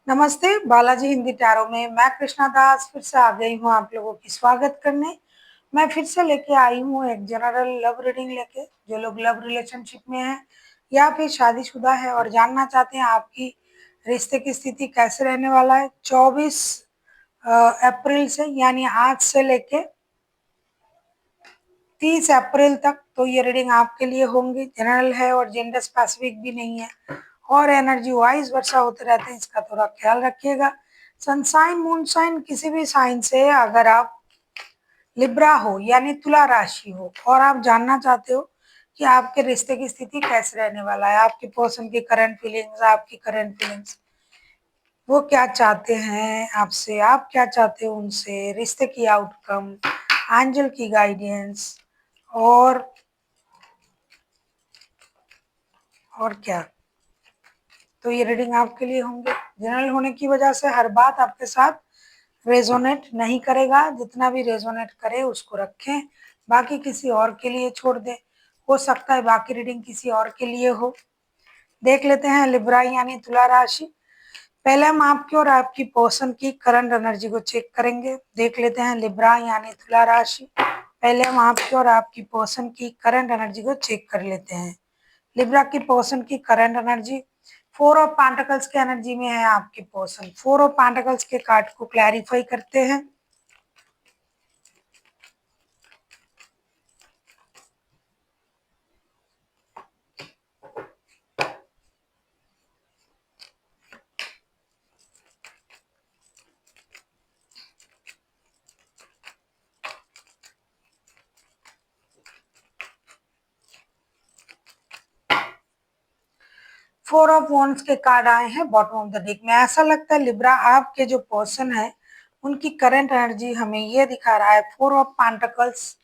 नमस्ते, बालाजी हिंदी टैरो में मैं कृष्णा दास फिर से आ गई हूँ आप लोगों की स्वागत करने। मैं फिर से लेके आई हूँ एक जनरल लव रीडिंग लेके। जो लोग लव रिलेशनशिप में हैं या फिर शादीशुदा है और जानना चाहते हैं आपकी रिश्ते की स्थिति कैसे रहने वाला है 24 अप्रैल से, यानी आज से लेके 30 अप्रैल तक, तो ये रीडिंग आपके लिए होंगी। जनरल है और जेंडर स्पेसिफिक भी नहीं है और एनर्जी वाइज वर्षा होते रहते हैं, इसका थोड़ा ख्याल रखिएगा। सनसाइन मूनसाइन किसी भी साइन से अगर आप लिब्रा हो यानी तुला राशि हो और आप जानना चाहते हो कि आपके रिश्ते की स्थिति कैसे रहने वाला है, आपके पर्सन की करंट फीलिंग्स, आपकी करंट फीलिंग्स, वो क्या चाहते हैं आपसे, आप क्या चाहते हो उनसे, रिश्ते की आउटकम, एंजल की गाइडेंस और क्या, तो ये रीडिंग आपके लिए होंगे। जनरल होने की वजह से हर बात आपके साथ रेजोनेट नहीं करेगा, जितना भी रेजोनेट करे उसको रखें, बाकी किसी और के लिए छोड़ दें। हो सकता है बाकी रीडिंग किसी और के लिए हो। देख लेते हैं लिब्रा यानी तुला राशि। पहले हम आपकी और आपकी पर्सन की करंट एनर्जी को चेक करेंगे। देख लेते हैं लिब्रा यानी तुला राशि। पहले हम आपकी और आपकी पर्सन की करंट एनर्जी को चेक कर लेते हैं। लिब्रा की पर्सन की करंट एनर्जी 4 ऑफ पेंटिकल्स के एनर्जी में है आपकी पर्सन। 4 ऑफ पेंटिकल्स के कार्ड को क्लैरिफाई करते हैं। फोर ऑफ वॉन्ड्स के कार्ड आए हैं बॉटम ऑफ द डेक में। ऐसा लगता है लिब्रा आपके जो पर्सन है उनकी करंट एनर्जी हमें ये दिखा रहा है 4 ऑफ पेंटिकल्स,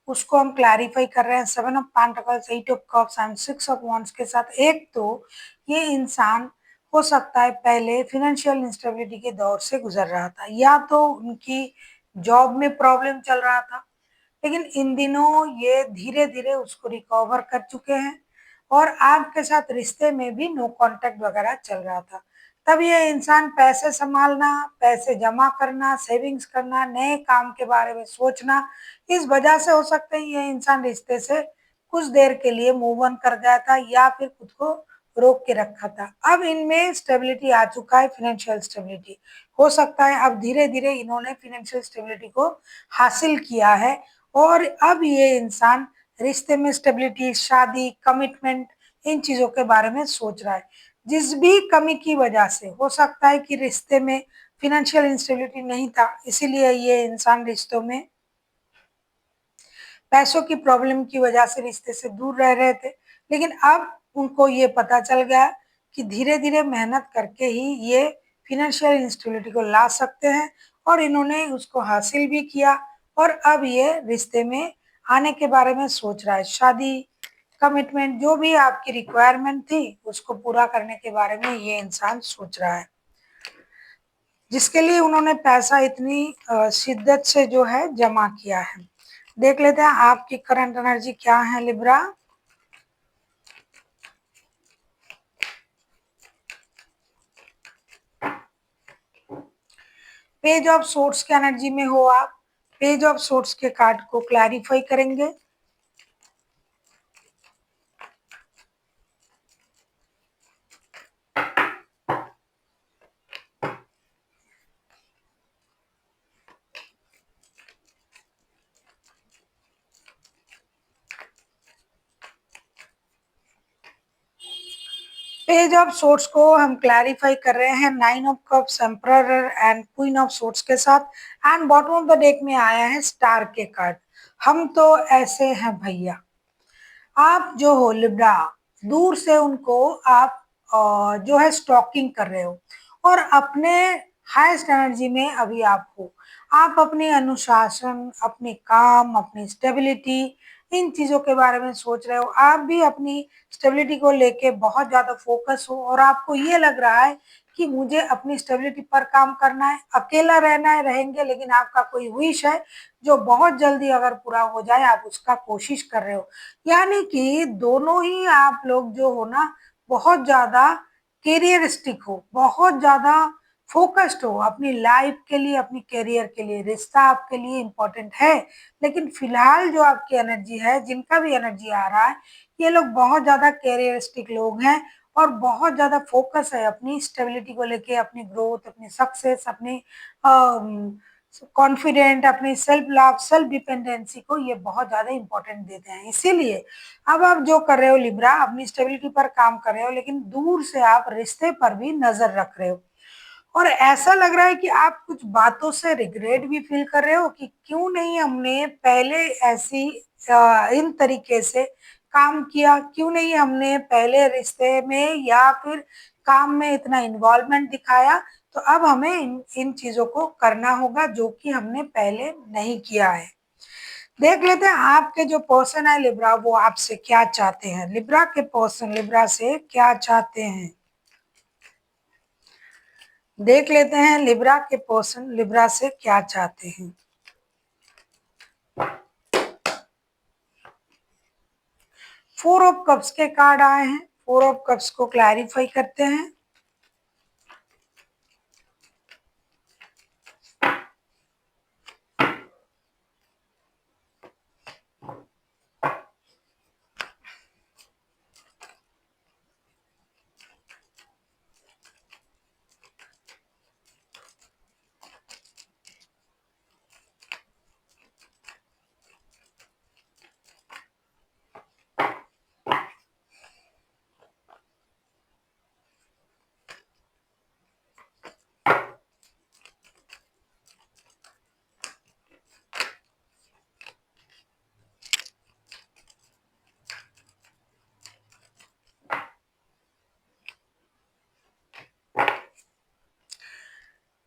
उसको हम क्लैरिफाई कर रहे हैं 7 of pentacles, 8 of cups and 6 of wands के साथ। एक तो ये इंसान हो सकता है पहले फिनेंशियल इंस्टेबिलिटी के दौर से गुजर रहा था, या तो उनकी जॉब में प्रॉब्लम चल रहा था, लेकिन इन दिनों ये धीरे धीरे उसको रिकवर कर चुके हैं और आपके साथ रिश्ते में भी नो कांटेक्ट वगैरह चल रहा था। तब ये इंसान पैसे संभालना, पैसे जमा करना, सेविंग्स करना, नए काम के बारे में सोचना, इस वजह से हो सकता है ये इंसान रिश्ते से कुछ देर के लिए मूव ऑन कर गया था या फिर खुद को रोक के रखा था। अब इनमें स्टेबिलिटी आ चुका है, फाइनेंशियल स्टेबिलिटी। हो सकता है अब धीरे धीरे इन्होंने फाइनेंशियल स्टेबिलिटी को हासिल किया है और अब ये इंसान रिश्ते में स्टेबिलिटी, शादी, कमिटमेंट, इन चीजों के बारे में सोच रहा है। जिस भी कमी की वजह से हो सकता है कि रिश्ते में फिनेंशियल इंस्टेबिलिटी नहीं था, इसीलिए ये इंसान रिश्तों में पैसों की प्रॉब्लम की वजह से रिश्ते से दूर रह रहे थे, लेकिन अब उनको ये पता चल गया कि धीरे धीरे मेहनत करके ही ये फिनेंशियल इंस्टेबिलिटी को ला सकते हैं और इन्होंने उसको हासिल भी किया और अब ये रिश्ते में आने के बारे में सोच रहा है। शादी, कमिटमेंट, जो भी आपकी रिक्वायरमेंट थी उसको पूरा करने के बारे में ये इंसान सोच रहा है, जिसके लिए उन्होंने पैसा इतनी शिद्दत से जो है जमा किया है। देख लेते हैं आपकी करंट एनर्जी क्या है लिब्रा। पेज ऑफ सोर्स के एनर्जी में हो आप। पेज ऑफ सोर्स के कार्ड को क्लैरिफाई करेंगे। पेज ऑफ सोर्स को हम क्लैरिफाई कर रहे हैं 9 of cups, emperor and queen of source के साथ and bottom of the deck में आया है स्टार के कार्ड। हम तो ऐसे हैं भैया। आप जो हो लिब्रा, दूर से उनको आप जो है स्टॉकिंग कर रहे हो और अपने हाईएस्ट एनर्जी में अभी आप हो। आप अपनी अनुशासन, अपने काम, अपनी स्टेबिलिटी, इन चीजों के बारे में सोच रहे हो। आप भी अपनी स्टेबिलिटी को लेके बहुत ज्यादा फोकस हो और आपको ये लग रहा है कि मुझे अपनी स्टेबिलिटी पर काम करना है, अकेला रहना है, रहेंगे, लेकिन आपका कोई विश है जो बहुत जल्दी अगर पूरा हो जाए आप उसका कोशिश कर रहे हो। यानी कि दोनों ही आप लोग जो हो ना बहुत ज्यादा कैरियरिस्टिक हो, बहुत ज्यादा फोकस्ड हो अपनी लाइफ के लिए, अपनी करियर के लिए। रिश्ता आपके लिए इम्पोर्टेंट है, लेकिन फिलहाल जो आपकी एनर्जी है, जिनका भी एनर्जी आ रहा है, ये लोग बहुत ज़्यादा कैरियरिस्टिक लोग हैं और बहुत ज़्यादा फोकस है अपनी स्टेबिलिटी को लेके, अपनी ग्रोथ, अपनी सक्सेस, अपनी कॉन्फिडेंट, अपनी सेल्फ लव, सेल्फ डिपेंडेंसी को ये बहुत ज़्यादा इंपॉर्टेंट देते हैं। इसीलिए अब आप जो कर रहे हो लिब्रा, अपनी स्टेबिलिटी पर काम कर रहे हो, लेकिन दूर से आप रिश्ते पर भी नजर रख रहे हो। और ऐसा लग रहा है कि आप कुछ बातों से रिग्रेट भी फील कर रहे हो कि क्यों नहीं हमने पहले ऐसी इन तरीके से काम किया, क्यों नहीं हमने पहले रिश्ते में या फिर काम में इतना इन्वॉल्वमेंट दिखाया। तो अब हमें इन चीजों को करना होगा जो कि हमने पहले नहीं किया है। देख लेते हैं आपके जो पर्सन है लिब्रा, वो आपसे क्या चाहते हैं। लिब्रा के पर्सन लिब्रा से क्या चाहते हैं, देख लेते हैं लिब्रा के पर्सन लिब्रा से क्या चाहते हैं। फोर ऑफ कप्स के कार्ड आए हैं, फोर ऑफ कप्स को क्लैरिफाई करते हैं।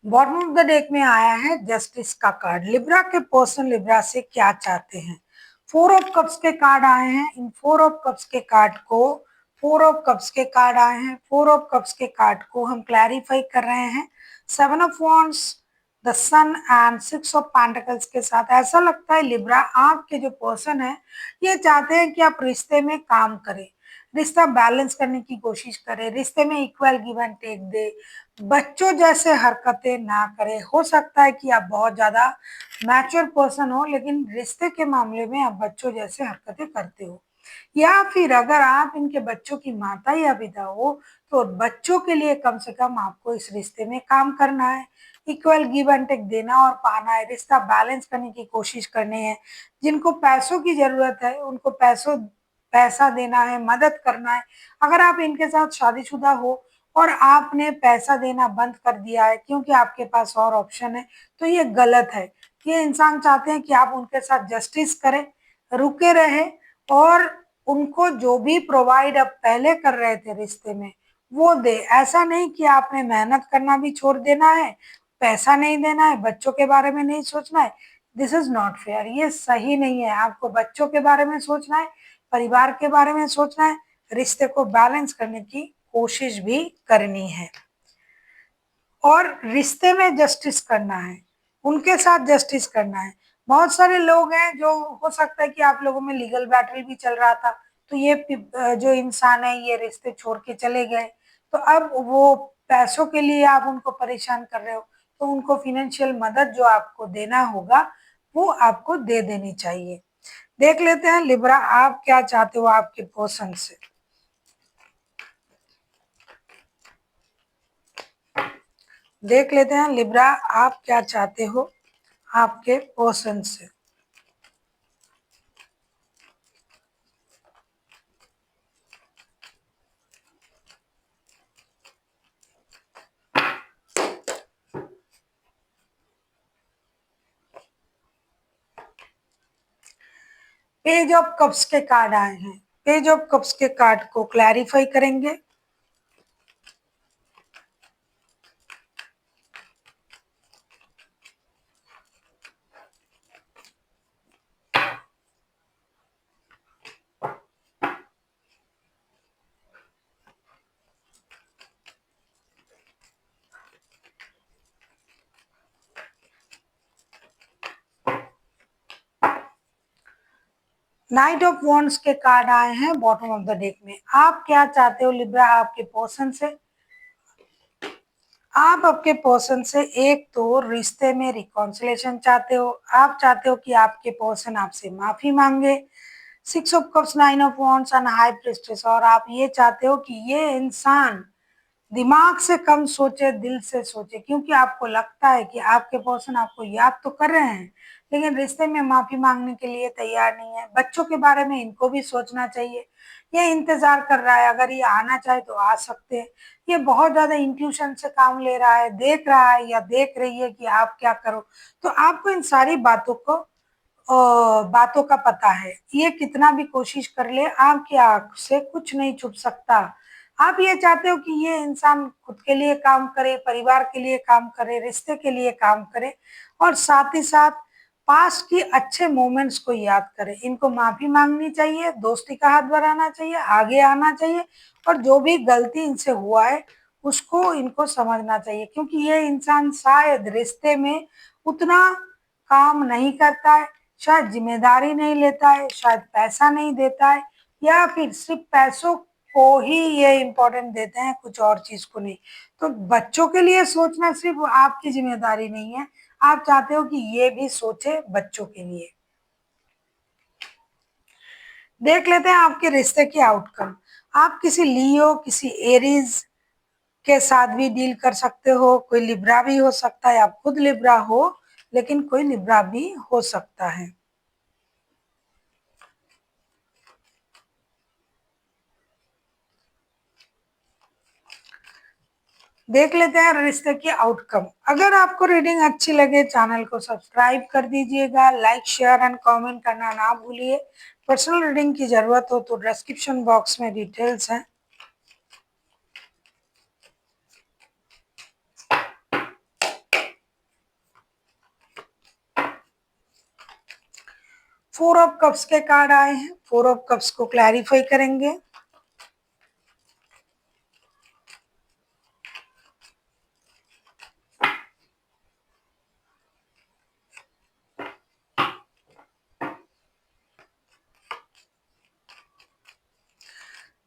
बॉटम ऑफ द डेक में आया है जस्टिस का कार्ड। लिब्रा के पर्सन लिब्रा से क्या चाहते हैं। फोर ऑफ कप्स के कार्ड आए हैं। इन फोर ऑफ कप्स के कार्ड को, फोर ऑफ कप्स के कार्ड आए हैं, फोर ऑफ कप्स के कार्ड को हम क्लैरिफाई कर रहे हैं seven of wands, the sun and six of pentacles के साथ। ऐसा लगता है लिब्रा आपके जो पर्सन है ये चाहते हैं कि आप रिश्ते में काम करें, रिश्ता बैलेंस करने की कोशिश करें, रिश्ते में इक्वल गिव एंड टेक दे, बच्चों जैसे हरकतें ना करें। हो सकता है कि आप बहुत ज्यादा मैच्योर पर्सन हो, लेकिन रिश्ते के मामले में आप बच्चों जैसे हरकतें करते हो। या फिर अगर आप इनके बच्चों की माता या पिता हो, तो बच्चों के लिए कम से कम आपको इस रिश्ते में काम करना है, इक्वल गिव एंड टेक देना और पाना है, रिश्ता बैलेंस करने की कोशिश करनी है। जिनको पैसों की जरूरत है उनको पैसा देना है, मदद करना है। अगर आप इनके साथ शादीशुदा हो और आपने पैसा देना बंद कर दिया है क्योंकि आपके पास और ऑप्शन है, तो ये गलत है। ये इंसान चाहते हैं कि आप उनके साथ जस्टिस करें, रुके रहे और उनको जो भी प्रोवाइड आप पहले कर रहे थे रिश्ते में वो दे। ऐसा नहीं कि आपने मेहनत करना भी छोड़ देना है, पैसा नहीं देना है, बच्चों के बारे में नहीं सोचना है। दिस इज नॉट फेयर, ये सही नहीं है। आपको बच्चों के बारे में सोचना है, परिवार के बारे में सोचना है, रिश्ते को बैलेंस करने की कोशिश भी करनी है और रिश्ते में जस्टिस करना है, उनके साथ जस्टिस करना है। बहुत सारे लोग हैं जो, हो सकता है कि आप लोगों में लीगल बैटल भी चल रहा था, तो ये जो इंसान है ये रिश्ते छोड़ के चले गए, तो अब वो पैसों के लिए आप उनको परेशान कर रहे हो, तो उनको फिनेंशियल मदद जो आपको देना होगा वो आपको दे देनी चाहिए। देख लेते हैं लिब्रा आप क्या चाहते हो आपके पर्सन से। देख लेते हैं लिब्रा आप क्या चाहते हो आपके पर्सन से। पेज ऑफ कप्स के कार्ड आए हैं, पेज ऑफ कप्स के कार्ड को क्लैरिफाई करेंगे। नाइट ऑफ वॉन्ड्स के कार्ड आए हैं बॉटम ऑफ द डेक में। आप क्या चाहते हो लिब्रा आपके पर्सन से, आप आपके पर्सन से एक तो रिश्ते में रिकॉन्सिलेशन चाहते हो, आप चाहते हो कि आपके पर्सन आपसे माफी मांगे। Six of cups, nine of wands and high priestess, और आप ये चाहते हो कि ये इंसान दिमाग से कम सोचे, दिल से सोचे, क्योंकि आपको लगता है कि आपके पर्सन आपको याद तो कर रहे हैं लेकिन रिश्ते में माफी मांगने के लिए तैयार नहीं है। बच्चों के बारे में इनको भी सोचना चाहिए, ये इंतजार कर रहा है, अगर ये आना चाहे तो आ सकते हैं। ये बहुत ज्यादा इंट्यूशन से काम ले रहा है, देख रहा है या देख रही है कि आप क्या करो, तो आपको इन सारी बातों का पता है। ये कितना भी कोशिश कर ले, आपकी आंख से कुछ नहीं छुप सकता। आप ये चाहते हो कि ये इंसान खुद के लिए काम करे, परिवार के लिए काम करे, रिश्ते के लिए काम करे, और साथ ही साथ पास्ट की अच्छे मोमेंट्स को याद करे। इनको माफी मांगनी चाहिए, दोस्ती का हाथ बढ़ाना चाहिए, आगे आना चाहिए, और जो भी गलती इनसे हुआ है उसको इनको समझना चाहिए, क्योंकि ये इंसान शायद रिश्ते में उतना काम नहीं करता है, शायद जिम्मेदारी नहीं लेता है, शायद पैसा नहीं देता है, या फिर सिर्फ पैसों को ही ये इम्पोर्टेंट देते हैं, कुछ और चीज को नहीं। तो बच्चों के लिए सोचना सिर्फ आपकी जिम्मेदारी नहीं है, आप चाहते हो कि ये भी सोचे बच्चों के लिए। देख लेते हैं आपके रिश्ते की आउटकम। आप किसी लियो, किसी एरीज के साथ भी डील कर सकते हो, कोई लिब्रा भी हो सकता है, आप खुद लिब्रा हो, लेकिन कोई लिब्रा भी हो सकता है। देख लेते हैं रिश्ते की आउटकम। अगर आपको रीडिंग अच्छी लगे, चैनल को सब्सक्राइब कर दीजिएगा, लाइक शेयर एंड कमेंट करना ना भूलिए। पर्सनल रीडिंग की जरूरत हो तो डिस्क्रिप्शन बॉक्स में डिटेल्स हैं। फोर ऑफ कप्स के कार्ड आए हैं, फोर ऑफ कप्स को क्लैरिफाई करेंगे।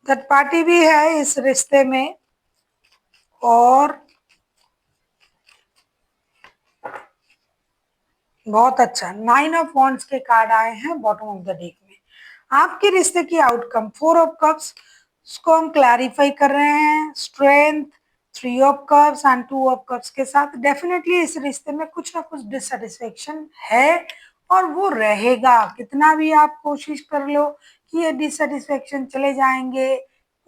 थर्ड पार्टी भी है इस रिश्ते में, और बहुत अच्छा, नाइन ऑफ वॉन्ड्स के कार्ड आए हैं बॉटम ऑफ द डेक में। आपके रिश्ते की आउटकम, फोर ऑफ कप्स को हम क्लैरिफाई कर रहे हैं, strength, three of cups and two of cups के साथ। डेफिनेटली इस रिश्ते में कुछ ना कुछ डिससेटिस्फेक्शन है, और वो रहेगा, कितना भी आप कोशिश कर लो कि ये डिससेटिस्फेक्शन चले जाएंगे,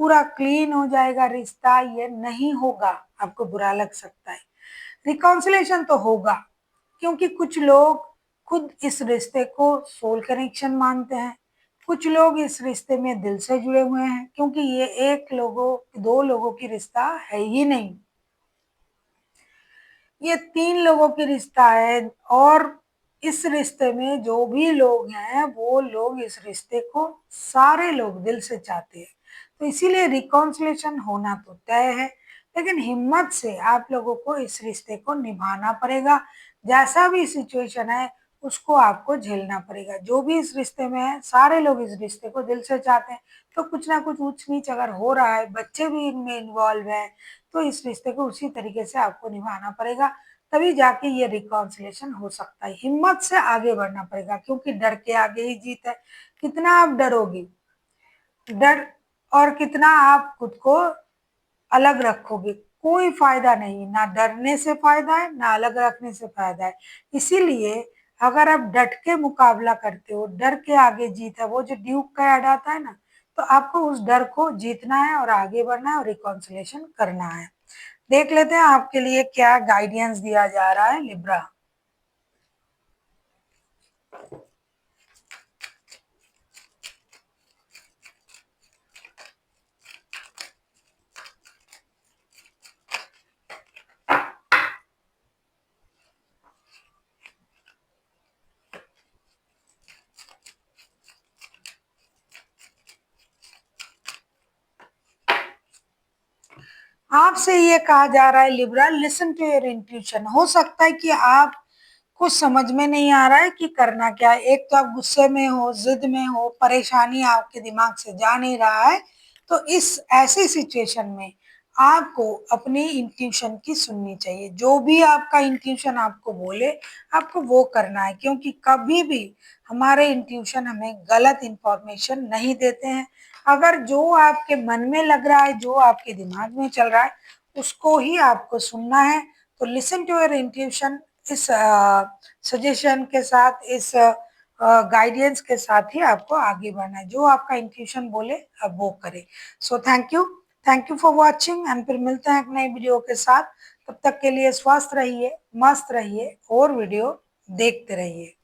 पूरा क्लीन हो जाएगा रिश्ता, ये नहीं होगा। आपको बुरा लग सकता है, रिकॉन्सिलेशन तो होगा, क्योंकि कुछ लोग खुद इस रिश्ते को सोल कनेक्शन मानते हैं, कुछ लोग इस रिश्ते में दिल से जुड़े हुए हैं, क्योंकि ये एक लोगों, दो लोगों की रिश्ता है ही नहीं, ये तीन लोगों की रिश्ता है। और इस रिश्ते में जो भी लोग हैं वो लोग इस रिश्ते को सारे लोग दिल से चाहते हैं, तो इसीलिए रिकॉन्सिलेशन होना तो तय है। लेकिन हिम्मत से आप लोगों को इस रिश्ते को निभाना पड़ेगा, जैसा भी सिचुएशन है उसको आपको झेलना पड़ेगा। जो भी इस रिश्ते में है, सारे लोग इस रिश्ते को दिल से चाहते हैं, तो कुछ ना कुछ ऊंच नीच अगर हो रहा है, बच्चे भी इनमें इन्वॉल्व है, तो इस रिश्ते को उसी तरीके से आपको निभाना पड़ेगा, तभी जाके ये रिकॉन्सिलेशन हो सकता है। हिम्मत से आगे बढ़ना पड़ेगा, क्योंकि डर के आगे ही जीत है। कितना आप डरोगे, डर, और कितना आप खुद को अलग रखोगे, कोई फायदा नहीं, ना डरने से फायदा है ना अलग रखने से फायदा है। इसीलिए अगर आप डट के मुकाबला करते हो, डर के आगे जीत है, वो जो ड्यूक का ऐड आता है ना, तो आपको उस डर को जीतना है और आगे बढ़ना है और रिकॉन्सिलेशन करना है। देख लेते हैं आपके लिए क्या गाइडेंस दिया जा रहा है लिब्रा। आपसे ये कहा जा रहा है Libra, listen to your intuition. हो सकता है कि आप कुछ समझ में नहीं आ रहा है कि करना क्या है। एक तो आप गुस्से में हो, जिद में हो, परेशानी आपके दिमाग से जा नहीं रहा है, तो इस ऐसी सिचुएशन में आपको अपनी इंट्यूशन की सुननी चाहिए। जो भी आपका इंट्यूशन आपको बोले, आपको वो करना है, क्योंकि कभी भी हमारे इंट्यूशन हमें गलत इंफॉर्मेशन नहीं देते हैं। अगर जो आपके मन में लग रहा है, जो आपके दिमाग में चल रहा है, उसको ही आपको सुनना है। तो लिसन टू योर इंट्यूशन। इस सजेशन के साथ, इस गाइडेंस के साथ ही आपको आगे बढ़ना है। जो आपका इंट्यूशन बोले अब वो करें। So thank you for watching, and फिर मिलते हैं एक नई वीडियो के साथ। तब तक के लिए स्वस्थ रहिए, मस्त रहिए और वीडियो देखते रहिए।